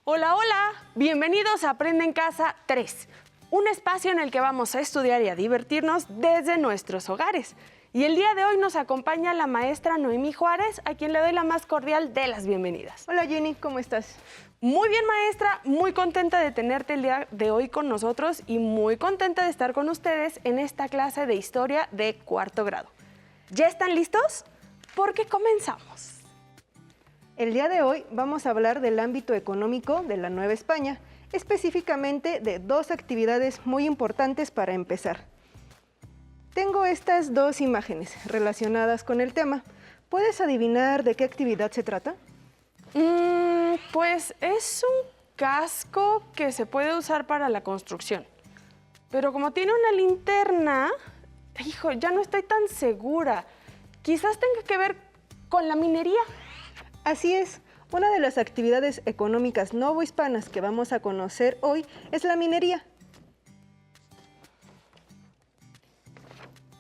Hola, hola, bienvenidos a Aprende en Casa 3, un espacio en el que vamos a estudiar y a divertirnos desde nuestros hogares. Y el día de hoy nos acompaña la maestra Noemí Juárez, a quien le doy la más cordial de las bienvenidas. Hola Jenny, ¿cómo estás? Muy bien, maestra, muy contenta de tenerte el día de hoy con nosotros y muy contenta de estar con ustedes en esta clase de historia de cuarto grado. ¿Ya están listos? Porque comenzamos. El día de hoy vamos a hablar del ámbito económico de la Nueva España, específicamente de dos actividades muy importantes para empezar. Tengo estas dos imágenes relacionadas con el tema. ¿Puedes adivinar de qué actividad se trata? Pues es un casco que se puede usar para la construcción. Pero como tiene una linterna, hijo, ya no estoy tan segura. Quizás tenga que ver con la minería. Así es, una de las actividades económicas novohispanas que vamos a conocer hoy es la minería.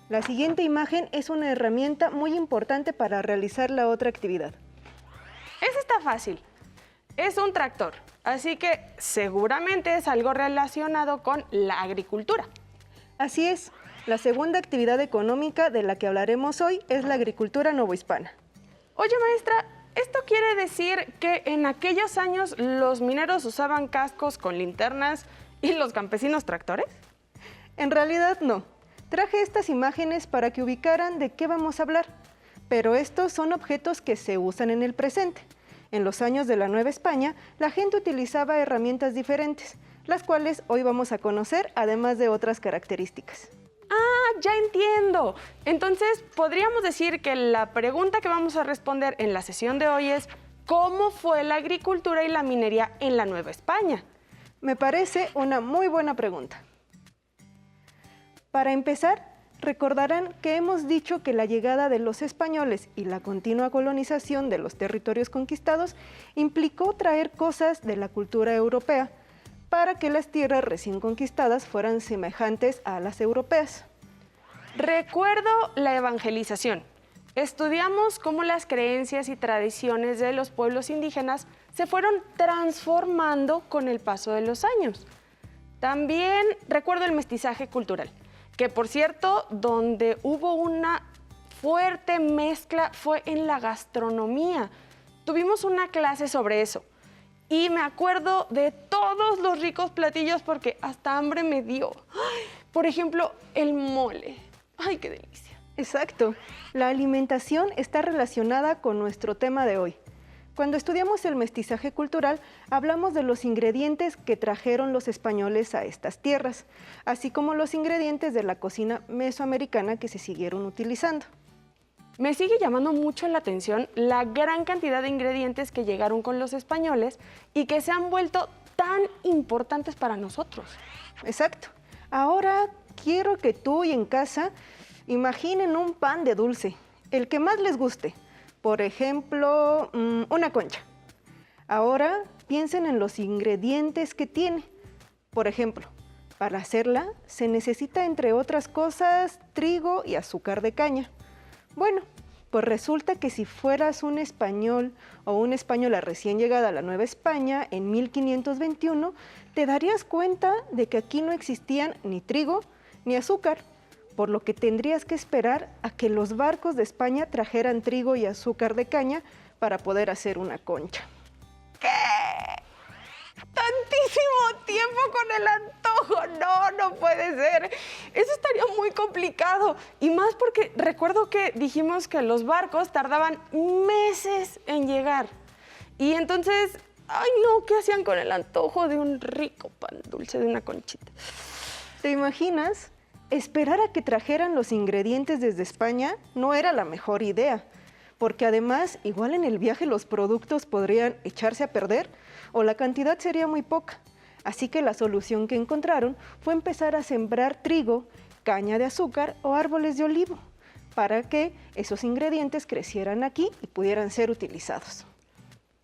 La siguiente imagen es una herramienta muy importante para realizar la otra actividad. Esa está fácil. Es un tractor, así que seguramente es algo relacionado con la agricultura. Así es, la segunda actividad económica de la que hablaremos hoy es la agricultura novohispana. Oye, maestra, ¿esto quiere decir que en aquellos años los mineros usaban cascos con linternas y los campesinos tractores? En realidad no. Traje estas imágenes para que ubicaran de qué vamos a hablar, pero estos son objetos que se usan en el presente. En los años de la Nueva España, la gente utilizaba herramientas diferentes, las cuales hoy vamos a conocer, además de otras características. Ah, ya entiendo. Entonces, podríamos decir que la pregunta que vamos a responder en la sesión de hoy es ¿cómo fue la agricultura y la minería en la Nueva España? Me parece una muy buena pregunta. Para empezar, recordarán que hemos dicho que la llegada de los españoles y la continua colonización de los territorios conquistados implicó traer cosas de la cultura europea para que las tierras recién conquistadas fueran semejantes a las europeas. Recuerdo la evangelización. Estudiamos cómo las creencias y tradiciones de los pueblos indígenas se fueron transformando con el paso de los años. También recuerdo el mestizaje cultural, que por cierto, donde hubo una fuerte mezcla fue en la gastronomía. Tuvimos una clase sobre eso. Y me acuerdo de todos los ricos platillos porque hasta hambre me dio. Ay, por ejemplo, el mole. ¡Ay, qué delicia! Exacto. La alimentación está relacionada con nuestro tema de hoy. Cuando estudiamos el mestizaje cultural, hablamos de los ingredientes que trajeron los españoles a estas tierras, así como los ingredientes de la cocina mesoamericana que se siguieron utilizando. Me sigue llamando mucho la atención la gran cantidad de ingredientes que llegaron con los españoles y que se han vuelto tan importantes para nosotros. Exacto. Ahora quiero que tú y en casa imaginen un pan de dulce, el que más les guste. Por ejemplo, una concha. Ahora piensen en los ingredientes que tiene. Por ejemplo, para hacerla se necesita, entre otras cosas, trigo y azúcar de caña. Bueno, pues resulta que si fueras un español o una española recién llegada a la Nueva España en 1521, te darías cuenta de que aquí no existían ni trigo ni azúcar, por lo que tendrías que esperar a que los barcos de España trajeran trigo y azúcar de caña para poder hacer una concha. ¿Qué? ¡Tantísimo tiempo con el antojo! No, no puede ser. Eso estaría muy complicado. Y más porque recuerdo que dijimos que los barcos tardaban meses en llegar. Y entonces, ay no, ¿qué hacían con el antojo de un rico pan dulce, de una conchita? ¿Te imaginas? Esperar a que trajeran los ingredientes desde España no era la mejor idea, porque además, igual en el viaje los productos podrían echarse a perder o la cantidad sería muy poca. Así que la solución que encontraron fue empezar a sembrar trigo, caña de azúcar o árboles de olivo, para que esos ingredientes crecieran aquí y pudieran ser utilizados.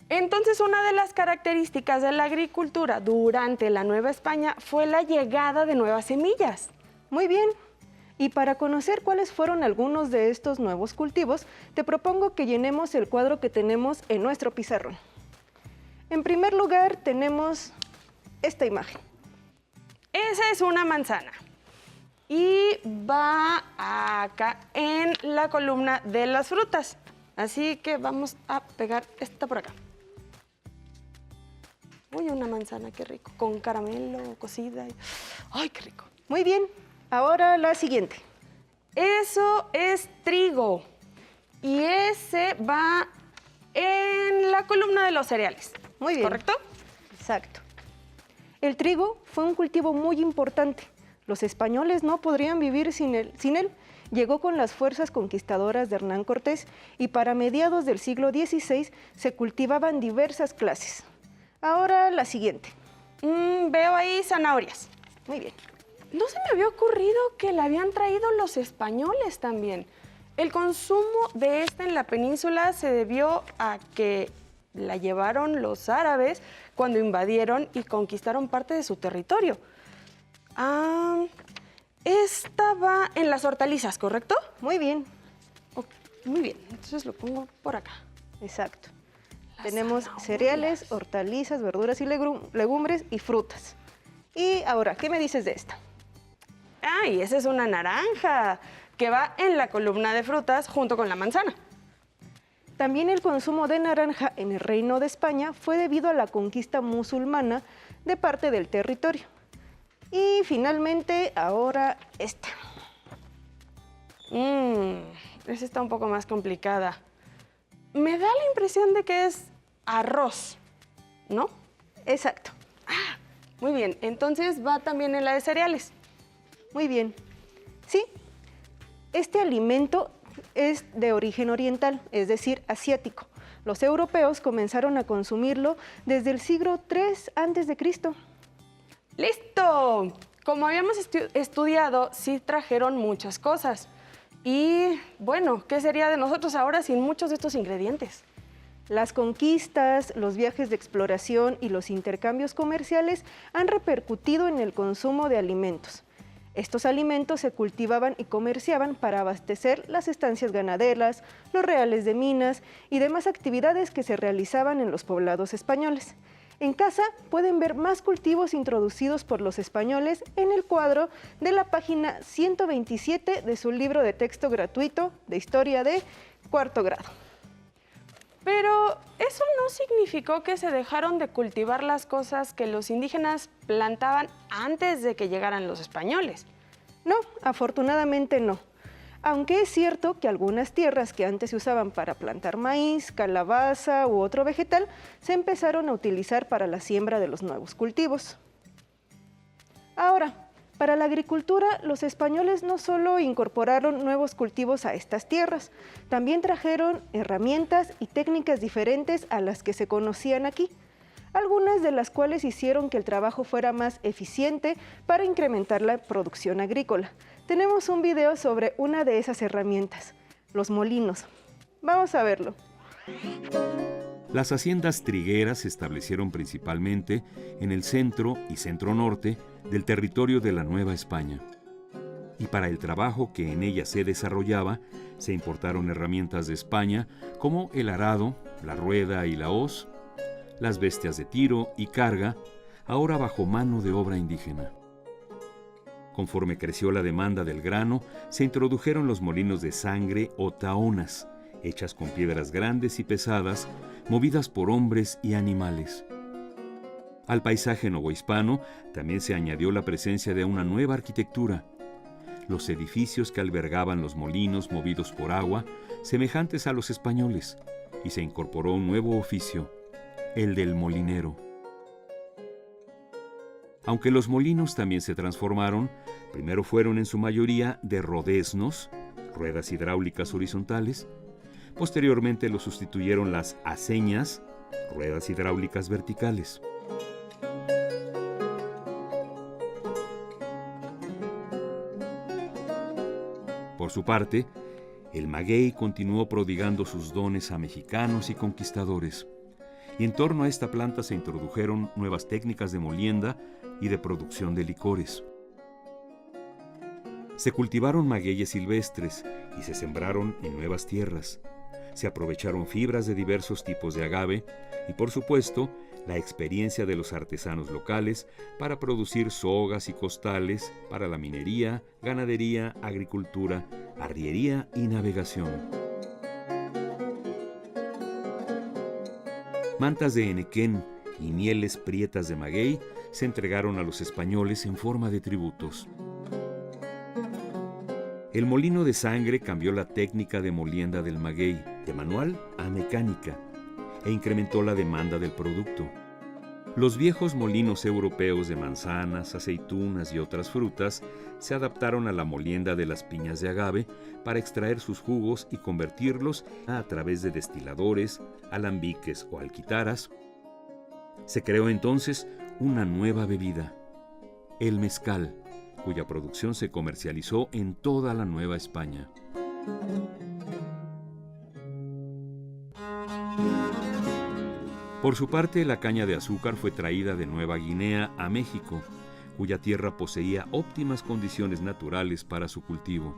Entonces, una de las características de la agricultura durante la Nueva España fue la llegada de nuevas semillas. Muy bien. Y para conocer cuáles fueron algunos de estos nuevos cultivos, te propongo que llenemos el cuadro que tenemos en nuestro pizarrón. En primer lugar tenemos esta imagen. Esa es una manzana y va acá en la columna de las frutas. Así que vamos a pegar esta por acá. Uy, una manzana, qué rico, con caramelo, cocida. ¡Ay, qué rico! Muy bien, ahora la siguiente. Eso es trigo y ese va en la columna de los cereales. Muy bien. ¿Correcto? Exacto. El trigo fue un cultivo muy importante. Los españoles no podrían vivir sin él. Llegó con las fuerzas conquistadoras de Hernán Cortés y para mediados del siglo XVI se cultivaban diversas clases. Ahora la siguiente. Veo ahí zanahorias. Muy bien. No se me había ocurrido que la habían traído los españoles también. El consumo de esta en la península se debió a que la llevaron los árabes cuando invadieron y conquistaron parte de su territorio. Esta va en las hortalizas, ¿correcto? Muy bien. Oh, muy bien, entonces lo pongo por acá. Exacto. Las Tenemos zanahorias. cereales, hortalizas, verduras y legumbres y frutas. Y ahora, ¿qué me dices de esta? Y esa es una naranja que va en la columna de frutas junto con la manzana. También el consumo de naranja en el Reino de España fue debido a la conquista musulmana de parte del territorio. Y finalmente, ahora esta. Esa está un poco más complicada. Me da la impresión de que es arroz, ¿no? Exacto. Muy bien, entonces va también en la de cereales. Muy bien. Sí, este alimento es de origen oriental, es decir, asiático. Los europeos comenzaron a consumirlo desde el siglo III a.C. ¡Listo! Como habíamos estudiado, sí trajeron muchas cosas. Y bueno, ¿qué sería de nosotros ahora sin muchos de estos ingredientes? Las conquistas, los viajes de exploración y los intercambios comerciales han repercutido en el consumo de alimentos. Estos alimentos se cultivaban y comerciaban para abastecer las estancias ganaderas, los reales de minas y demás actividades que se realizaban en los poblados españoles. En casa pueden ver más cultivos introducidos por los españoles en el cuadro de la página 127 de su libro de texto gratuito de historia de cuarto grado. Pero eso no significó que se dejaron de cultivar las cosas que los indígenas plantaban antes de que llegaran los españoles. No, afortunadamente no. Aunque es cierto que algunas tierras que antes se usaban para plantar maíz, calabaza u otro vegetal, se empezaron a utilizar para la siembra de los nuevos cultivos. Ahora, para la agricultura, los españoles no solo incorporaron nuevos cultivos a estas tierras, también trajeron herramientas y técnicas diferentes a las que se conocían aquí, algunas de las cuales hicieron que el trabajo fuera más eficiente para incrementar la producción agrícola. Tenemos un video sobre una de esas herramientas, los molinos. Vamos a verlo. Las haciendas trigueras se establecieron principalmente en el centro y centro-norte del territorio de la Nueva España. Y para el trabajo que en ella se desarrollaba, se importaron herramientas de España como el arado, la rueda y la hoz, las bestias de tiro y carga, ahora bajo mano de obra indígena. Conforme creció la demanda del grano, se introdujeron los molinos de sangre o tahonas, hechas con piedras grandes y pesadas, movidas por hombres y animales. Al paisaje novohispano también se añadió la presencia de una nueva arquitectura. Los edificios que albergaban los molinos movidos por agua, semejantes a los españoles, y se incorporó un nuevo oficio, el del molinero. Aunque los molinos también se transformaron, primero fueron en su mayoría de rodeznos, ruedas hidráulicas horizontales. Posteriormente los sustituyeron las aceñas, ruedas hidráulicas verticales. Por su parte, el maguey continuó prodigando sus dones a mexicanos y conquistadores. Y en torno a esta planta se introdujeron nuevas técnicas de molienda y de producción de licores. Se cultivaron magueyes silvestres y se sembraron en nuevas tierras. Se aprovecharon fibras de diversos tipos de agave y, por supuesto, la experiencia de los artesanos locales para producir sogas y costales para la minería, ganadería, agricultura, arriería y navegación. Mantas de henequén y mieles prietas de maguey se entregaron a los españoles en forma de tributos. El molino de sangre cambió la técnica de molienda del maguey, de manual a mecánica, e incrementó la demanda del producto. Los viejos molinos europeos de manzanas, aceitunas y otras frutas se adaptaron a la molienda de las piñas de agave para extraer sus jugos y convertirlos a través de destiladores, alambiques o alquitaras. Se creó entonces una nueva bebida, el mezcal, cuya producción se comercializó en toda la Nueva España. Por su parte, la caña de azúcar fue traída de Nueva Guinea a México, cuya tierra poseía óptimas condiciones naturales para su cultivo.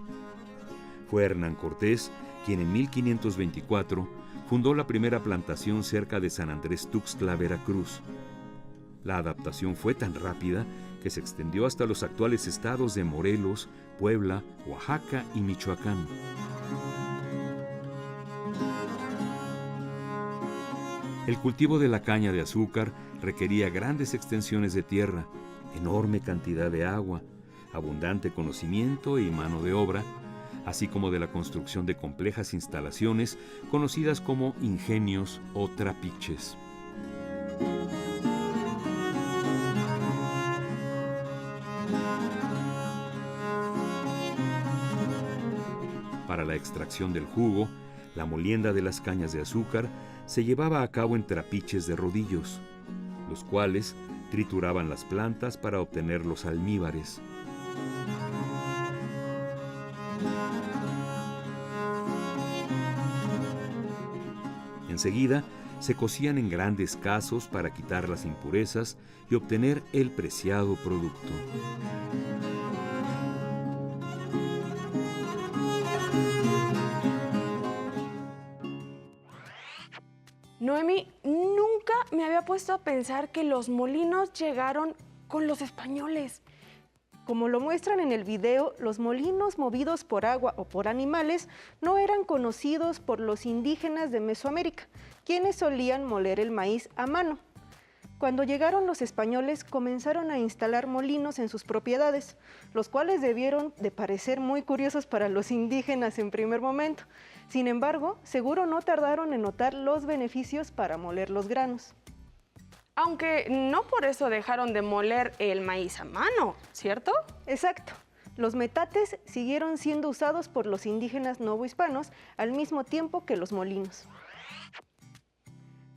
Fue Hernán Cortés quien en 1524 fundó la primera plantación cerca de San Andrés Tuxtla, Veracruz. La adaptación fue tan rápida que se extendió hasta los actuales estados de Morelos, Puebla, Oaxaca y Michoacán. El cultivo de la caña de azúcar requería grandes extensiones de tierra, enorme cantidad de agua, abundante conocimiento y mano de obra, así como de la construcción de complejas instalaciones conocidas como ingenios o trapiches. Para la extracción del jugo, la molienda de las cañas de azúcar se llevaba a cabo en trapiches de rodillos, los cuales trituraban las plantas para obtener los almíbares. Enseguida, se cocían en grandes casos para quitar las impurezas y obtener el preciado producto. Noemí, nunca me había puesto a pensar que los molinos llegaron con los españoles. Como lo muestran en el video, los molinos movidos por agua o por animales no eran conocidos por los indígenas de Mesoamérica, quienes solían moler el maíz a mano. Cuando llegaron los españoles, comenzaron a instalar molinos en sus propiedades, los cuales debieron de parecer muy curiosos para los indígenas en primer momento. Sin embargo, seguro no tardaron en notar los beneficios para moler los granos. Aunque no por eso dejaron de moler el maíz a mano, ¿cierto? Exacto. Los metates siguieron siendo usados por los indígenas novohispanos al mismo tiempo que los molinos.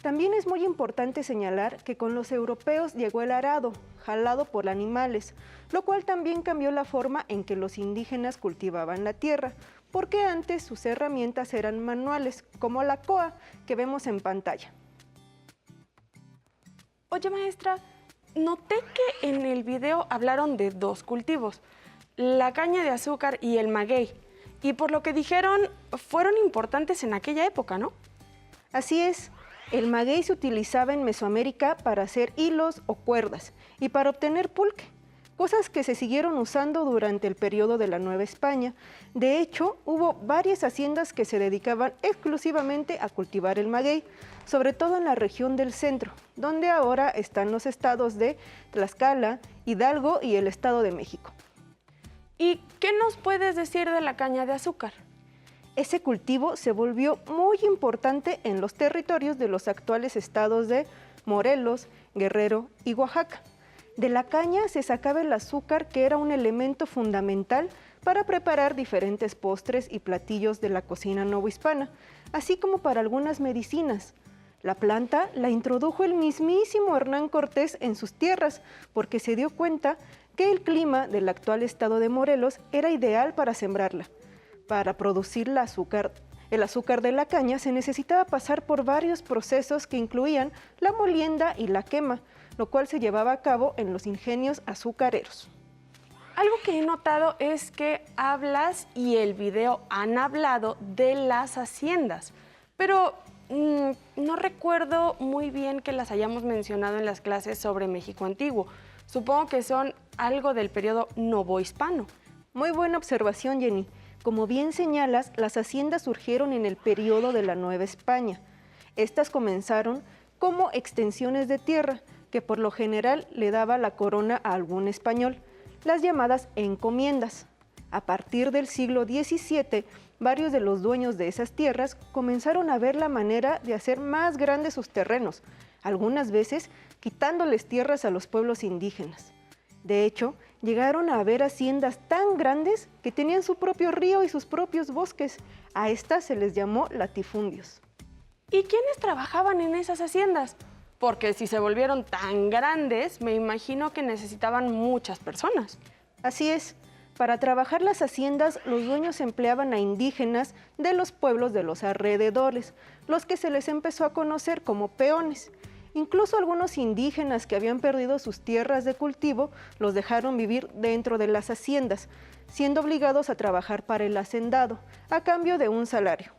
También es muy importante señalar que con los europeos llegó el arado, jalado por animales, lo cual también cambió la forma en que los indígenas cultivaban la tierra, porque antes sus herramientas eran manuales, como la coa que vemos en pantalla. Oye, maestra, noté que en el video hablaron de dos cultivos, la caña de azúcar y el maguey, y por lo que dijeron, fueron importantes en aquella época, ¿no? Así es. El maguey se utilizaba en Mesoamérica para hacer hilos o cuerdas y para obtener pulque, cosas que se siguieron usando durante el periodo de la Nueva España. De hecho, hubo varias haciendas que se dedicaban exclusivamente a cultivar el maguey, sobre todo en la región del centro, donde ahora están los estados de Tlaxcala, Hidalgo y el Estado de México. ¿Y qué nos puedes decir de la caña de azúcar? Ese cultivo se volvió muy importante en los territorios de los actuales estados de Morelos, Guerrero y Oaxaca. De la caña se sacaba el azúcar, que era un elemento fundamental para preparar diferentes postres y platillos de la cocina novohispana, así como para algunas medicinas. La planta la introdujo el mismísimo Hernán Cortés en sus tierras, porque se dio cuenta que el clima del actual estado de Morelos era ideal para sembrarla. Para producir el azúcar de la caña se necesitaba pasar por varios procesos que incluían la molienda y la quema, lo cual se llevaba a cabo en los ingenios azucareros. Algo que he notado es que hablas y el video han hablado de las haciendas, pero No recuerdo muy bien que las hayamos mencionado en las clases sobre México antiguo. Supongo que son algo del periodo novohispano. Muy buena observación, Jenny. Como bien señalas, las haciendas surgieron en el periodo de la Nueva España. Estas comenzaron como extensiones de tierra, que por lo general le daba la corona a algún español, las llamadas encomiendas. A partir del siglo XVII, varios de los dueños de esas tierras comenzaron a ver la manera de hacer más grandes sus terrenos, algunas veces quitándoles tierras a los pueblos indígenas. De hecho, llegaron a haber haciendas tan grandes que tenían su propio río y sus propios bosques. A estas se les llamó latifundios. ¿Y quiénes trabajaban en esas haciendas? Porque si se volvieron tan grandes, me imagino que necesitaban muchas personas. Así es. Para trabajar las haciendas, los dueños empleaban a indígenas de los pueblos de los alrededores, los que se les empezó a conocer como peones. Incluso algunos indígenas que habían perdido sus tierras de cultivo los dejaron vivir dentro de las haciendas, siendo obligados a trabajar para el hacendado, a cambio de un salario.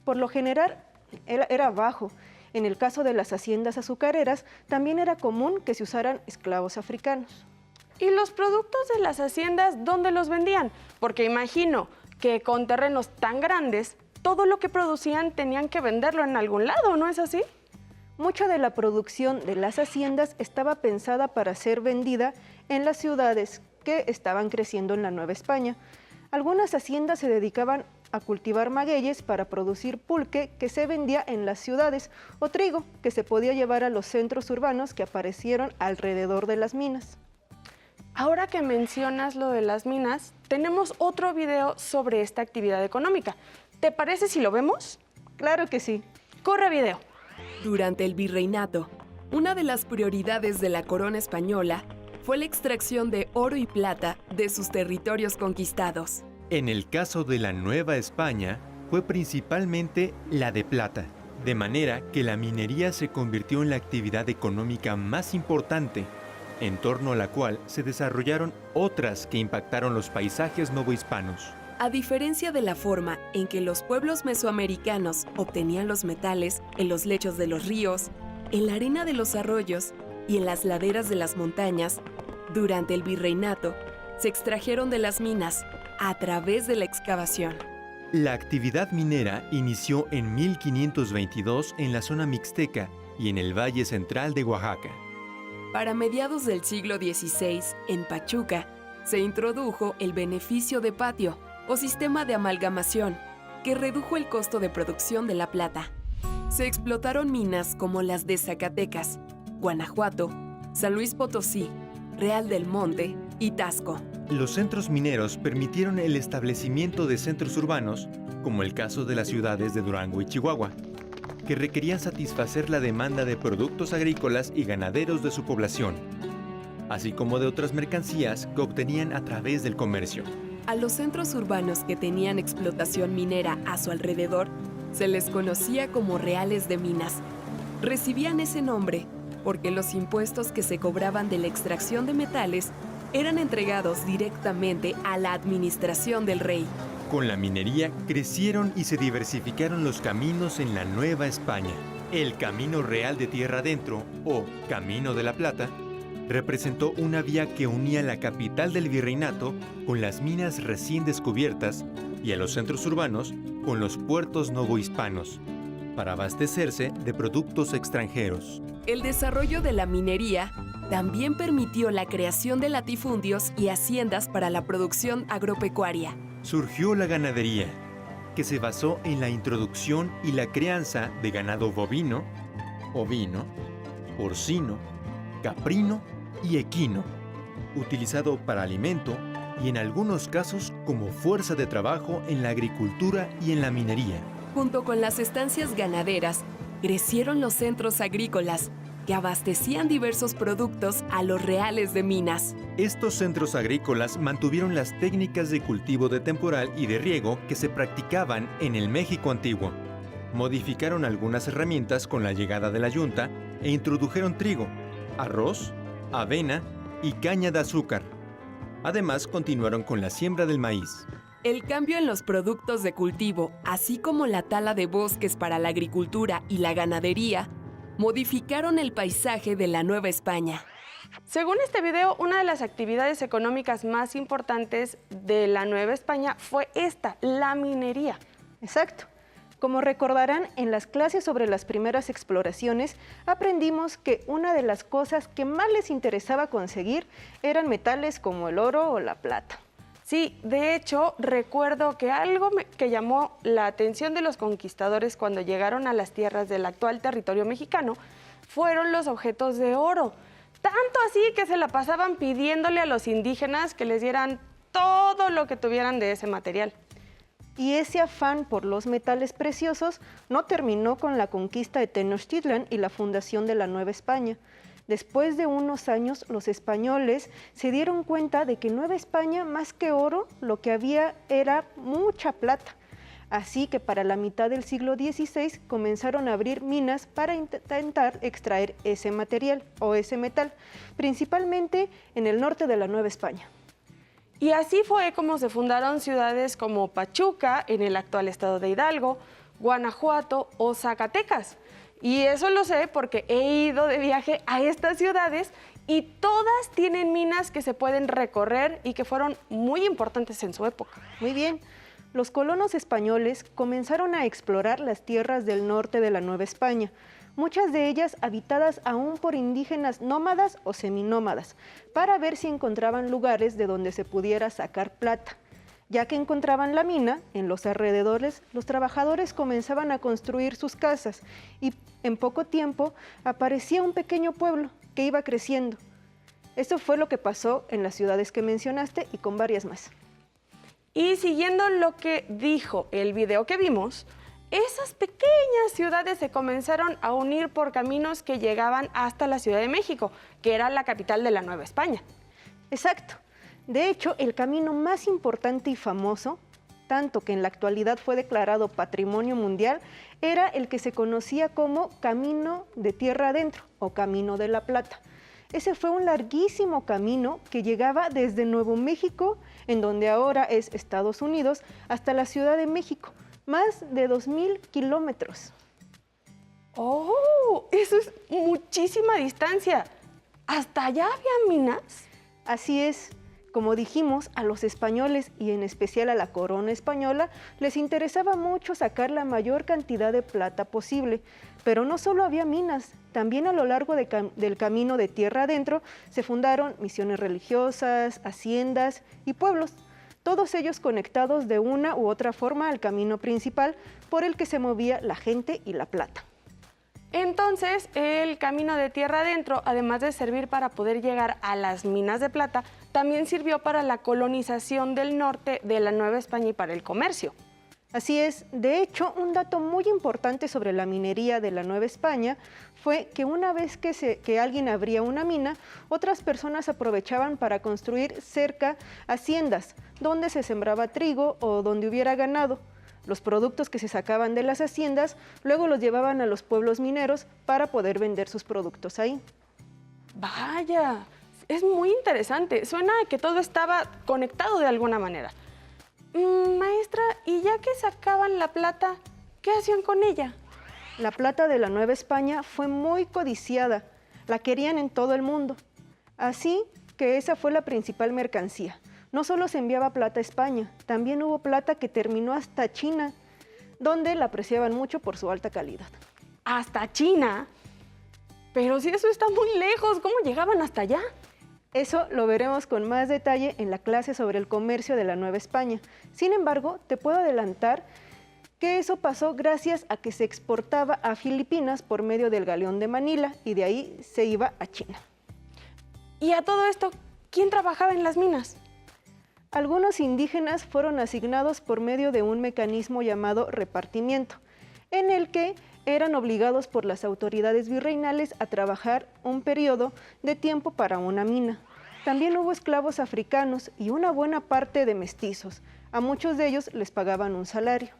Por lo general, era bajo. En el caso de las haciendas azucareras, también era común que se usaran esclavos africanos. ¿Y los productos de las haciendas dónde los vendían? Porque imagino que con terrenos tan grandes, todo lo que producían tenían que venderlo en algún lado, ¿no es así? Mucha de la producción de las haciendas estaba pensada para ser vendida en las ciudades que estaban creciendo en la Nueva España. Algunas haciendas se dedicaban a cultivar magueyes para producir pulque que se vendía en las ciudades o trigo que se podía llevar a los centros urbanos que aparecieron alrededor de las minas. Ahora que mencionas lo de las minas, tenemos otro video sobre esta actividad económica. ¿Te parece si lo vemos? Claro que sí. ¡Corre video! Durante el virreinato, una de las prioridades de la corona española fue la extracción de oro y plata de sus territorios conquistados. En el caso de la Nueva España, fue principalmente la de plata, de manera que la minería se convirtió en la actividad económica más importante, en torno a la cual se desarrollaron otras que impactaron los paisajes novohispanos. A diferencia de la forma en que los pueblos mesoamericanos obtenían los metales en los lechos de los ríos, en la arena de los arroyos y en las laderas de las montañas, durante el virreinato se extrajeron de las minas a través de la excavación. La actividad minera inició en 1522 en la zona mixteca y en el Valle Central de Oaxaca. Para mediados del siglo XVI, en Pachuca, se introdujo el beneficio de patio o sistema de amalgamación, que redujo el costo de producción de la plata. Se explotaron minas como las de Zacatecas, Guanajuato, San Luis Potosí, Real del Monte y Tasco. Los centros mineros permitieron el establecimiento de centros urbanos, como el caso de las ciudades de Durango y Chihuahua, que requerían satisfacer la demanda de productos agrícolas y ganaderos de su población, así como de otras mercancías que obtenían a través del comercio. A los centros urbanos que tenían explotación minera a su alrededor se les conocía como reales de minas. Recibían ese nombre porque los impuestos que se cobraban de la extracción de metales eran entregados directamente a la administración del rey. Con la minería crecieron y se diversificaron los caminos en la Nueva España. El Camino Real de Tierra Adentro, o Camino de la Plata, representó una vía que unía la capital del virreinato con las minas recién descubiertas y a los centros urbanos con los puertos novohispanos, para abastecerse de productos extranjeros. El desarrollo de la minería también permitió la creación de latifundios y haciendas para la producción agropecuaria. Surgió la ganadería, que se basó en la introducción y la crianza de ganado bovino, ovino, porcino, caprino y equino, utilizado para alimento y en algunos casos como fuerza de trabajo en la agricultura y en la minería. Junto con las estancias ganaderas, crecieron los centros agrícolas que abastecían diversos productos a los reales de minas. Estos centros agrícolas mantuvieron las técnicas de cultivo de temporal y de riego que se practicaban en el México antiguo. Modificaron algunas herramientas con la llegada de la yunta e introdujeron trigo, arroz, avena y caña de azúcar. Además, continuaron con la siembra del maíz. El cambio en los productos de cultivo, así como la tala de bosques para la agricultura y la ganadería, modificaron el paisaje de la Nueva España. Según este video, una de las actividades económicas más importantes de la Nueva España fue esta, la minería. Exacto. Como recordarán, en las clases sobre las primeras exploraciones, aprendimos que una de las cosas que más les interesaba conseguir eran metales como el oro o la plata. Sí, de hecho, recuerdo que algo que llamó la atención de los conquistadores cuando llegaron a las tierras del actual territorio mexicano fueron los objetos de oro. Tanto así que se la pasaban pidiéndole a los indígenas que les dieran todo lo que tuvieran de ese material. Y ese afán por los metales preciosos no terminó con la conquista de Tenochtitlan y la fundación de la Nueva España. Después de unos años, los españoles se dieron cuenta de que en Nueva España, más que oro, lo que había era mucha plata. Así que para la mitad del siglo XVI comenzaron a abrir minas para intentar extraer ese material o ese metal, principalmente en el norte de la Nueva España. Y así fue como se fundaron ciudades como Pachuca, en el actual estado de Hidalgo, Guanajuato o Zacatecas. Y eso lo sé porque he ido de viaje a estas ciudades y todas tienen minas que se pueden recorrer y que fueron muy importantes en su época. Muy bien. Los colonos españoles comenzaron a explorar las tierras del norte de la Nueva España, muchas de ellas habitadas aún por indígenas nómadas o seminómadas, para ver si encontraban lugares de donde se pudiera sacar plata. Ya que encontraban la mina, en los alrededores, los trabajadores comenzaban a construir sus casas y en poco tiempo aparecía un pequeño pueblo que iba creciendo. Esto fue lo que pasó en las ciudades que mencionaste y con varias más. Y siguiendo lo que dijo el video que vimos, esas pequeñas ciudades se comenzaron a unir por caminos que llegaban hasta la Ciudad de México, que era la capital de la Nueva España. Exacto. De hecho, el camino más importante y famoso, tanto que en la actualidad fue declarado Patrimonio Mundial, era el que se conocía como Camino de Tierra Adentro o Camino de la Plata. Ese fue un larguísimo camino que llegaba desde Nuevo México, en donde ahora es Estados Unidos, hasta la Ciudad de México, más de 2,000 kilómetros. ¡Oh! Eso es muchísima distancia. ¿Hasta allá había minas? Así es. Como dijimos, a los españoles y en especial a la corona española les interesaba mucho sacar la mayor cantidad de plata posible, pero no solo había minas, también a lo largo del camino de tierra adentro se fundaron misiones religiosas, haciendas y pueblos, todos ellos conectados de una u otra forma al camino principal por el que se movía la gente y la plata. Entonces, el camino de tierra adentro, además de servir para poder llegar a las minas de plata, también sirvió para la colonización del norte de la Nueva España y para el comercio. Así es. De hecho, un dato muy importante sobre la minería de la Nueva España fue que una vez que alguien abría una mina, otras personas aprovechaban para construir cerca haciendas, donde se sembraba trigo o donde hubiera ganado. Los productos que se sacaban de las haciendas luego los llevaban a los pueblos mineros para poder vender sus productos ahí. Vaya, es muy interesante. Suena a que todo estaba conectado de alguna manera. Maestra, y ya que sacaban la plata, ¿qué hacían con ella? La plata de la Nueva España fue muy codiciada. La querían en todo el mundo. Así que esa fue la principal mercancía. No solo se enviaba plata a España, también hubo plata que terminó hasta China, donde la apreciaban mucho por su alta calidad. ¿Hasta China? Pero si eso está muy lejos, ¿cómo llegaban hasta allá? Eso lo veremos con más detalle en la clase sobre el comercio de la Nueva España. Sin embargo, te puedo adelantar que eso pasó gracias a que se exportaba a Filipinas por medio del galeón de Manila y de ahí se iba a China. Y a todo esto, ¿quién trabajaba en las minas? Algunos indígenas fueron asignados por medio de un mecanismo llamado repartimiento, en el que eran obligados por las autoridades virreinales a trabajar un periodo de tiempo para una mina. También hubo esclavos africanos y una buena parte de mestizos. A muchos de ellos les pagaban un salario.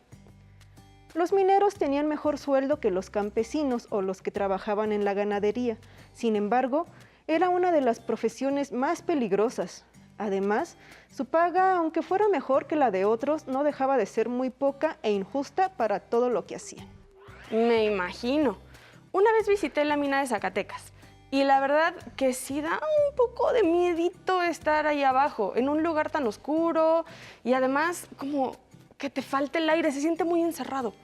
Los mineros tenían mejor sueldo que los campesinos o los que trabajaban en la ganadería. Sin embargo, era una de las profesiones más peligrosas. Además, su paga, aunque fuera mejor que la de otros, no dejaba de ser muy poca e injusta para todo lo que hacían. Me imagino. Una vez visité la mina de Zacatecas y la verdad que sí da un poco de miedito estar ahí abajo, en un lugar tan oscuro y además como que te falta el aire, se siente muy encerrado.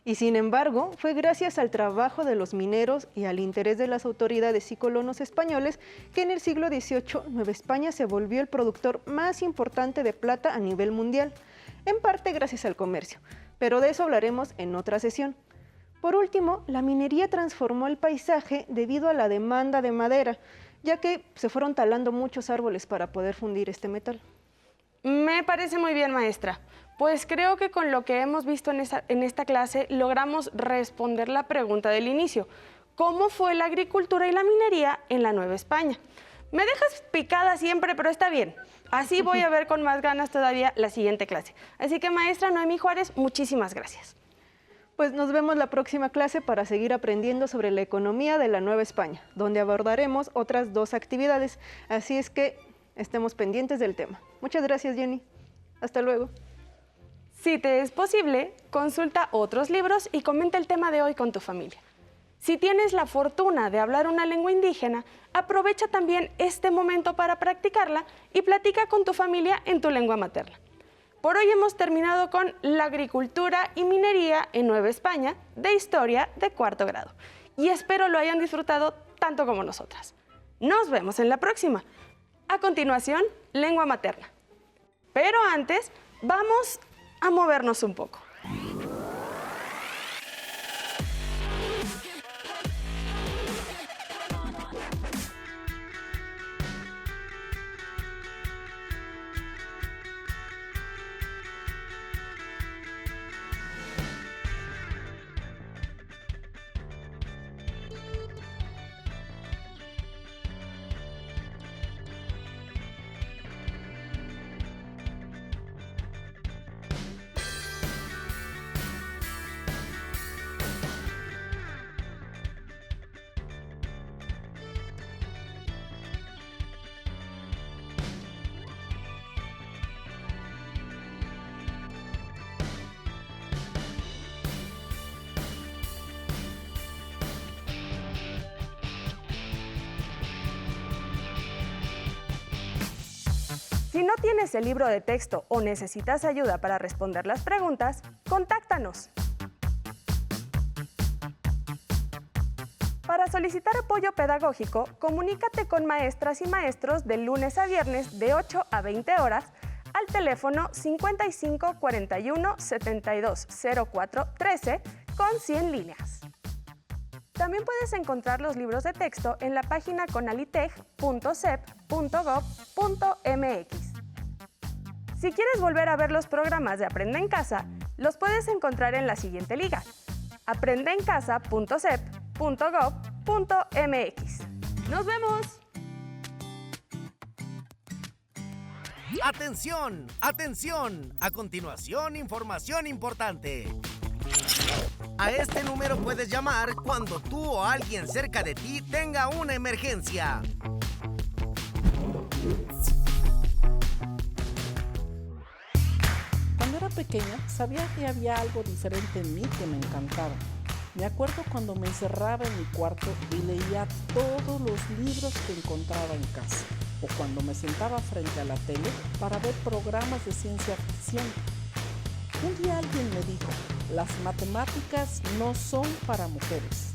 Y sin embargo, fue gracias al trabajo de los mineros y al interés de las autoridades y colonos españoles que en el siglo XVIII Nueva España se volvió el productor más importante de plata a nivel mundial, en parte gracias al comercio, pero de eso hablaremos en otra sesión. Por último, la minería transformó el paisaje debido a la demanda de madera, ya que se fueron talando muchos árboles para poder fundir este metal. Me parece muy bien, maestra. Pues creo que con lo que hemos visto en esta clase logramos responder la pregunta del inicio. ¿Cómo fue la agricultura y la minería en la Nueva España? Me dejas picada siempre, pero está bien. Así voy a ver con más ganas todavía la siguiente clase. Así que, maestra Noemí Juárez, muchísimas gracias. Pues nos vemos la próxima clase para seguir aprendiendo sobre la economía de la Nueva España, donde abordaremos otras 2 actividades. Así es que estemos pendientes del tema. Muchas gracias, Jenny. Hasta luego. Si te es posible, consulta otros libros y comenta el tema de hoy con tu familia. Si tienes la fortuna de hablar una lengua indígena, aprovecha también este momento para practicarla y platica con tu familia en tu lengua materna. Por hoy hemos terminado con la agricultura y minería en Nueva España de historia de 4º grado. Y espero lo hayan disfrutado tanto como nosotras. Nos vemos en la próxima. A continuación, lengua materna. Pero antes, vamos a movernos un poco. Si no tienes el libro de texto o necesitas ayuda para responder las preguntas, contáctanos. Para solicitar apoyo pedagógico, comunícate con maestras y maestros de lunes a viernes de 8 a 20 horas al teléfono 55 41 72 04 13 con 100 líneas. También puedes encontrar los libros de texto en la página conaliteg.sep.gov.mx. Si quieres volver a ver los programas de Aprende en Casa, los puedes encontrar en la siguiente liga: aprendeencasa.sep.gov.mx. ¡Nos vemos! ¡Atención! ¡Atención! A continuación, información importante. A este número puedes llamar cuando tú o alguien cerca de ti tenga una emergencia. Cuando era pequeña, sabía que había algo diferente en mí que me encantaba. Me acuerdo cuando me encerraba en mi cuarto y leía todos los libros que encontraba en casa, o cuando me sentaba frente a la tele para ver programas de ciencia ficción. Un día alguien me dijo: las matemáticas no son para mujeres.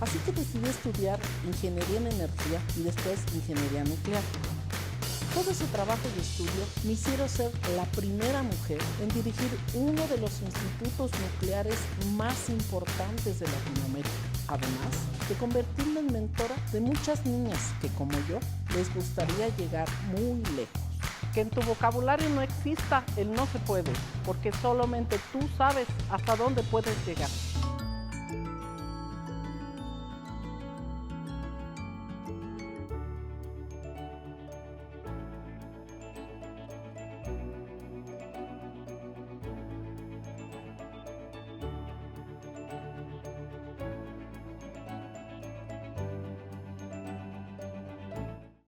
Así que decidí estudiar ingeniería en energía y después ingeniería nuclear. Todo ese trabajo y estudio me hicieron ser la primera mujer en dirigir uno de los institutos nucleares más importantes de Latinoamérica. Además de convertirme en mentora de muchas niñas que, como yo, les gustaría llegar muy lejos. Que en tu vocabulario no exista el no se puede, porque solamente tú sabes hasta dónde puedes llegar.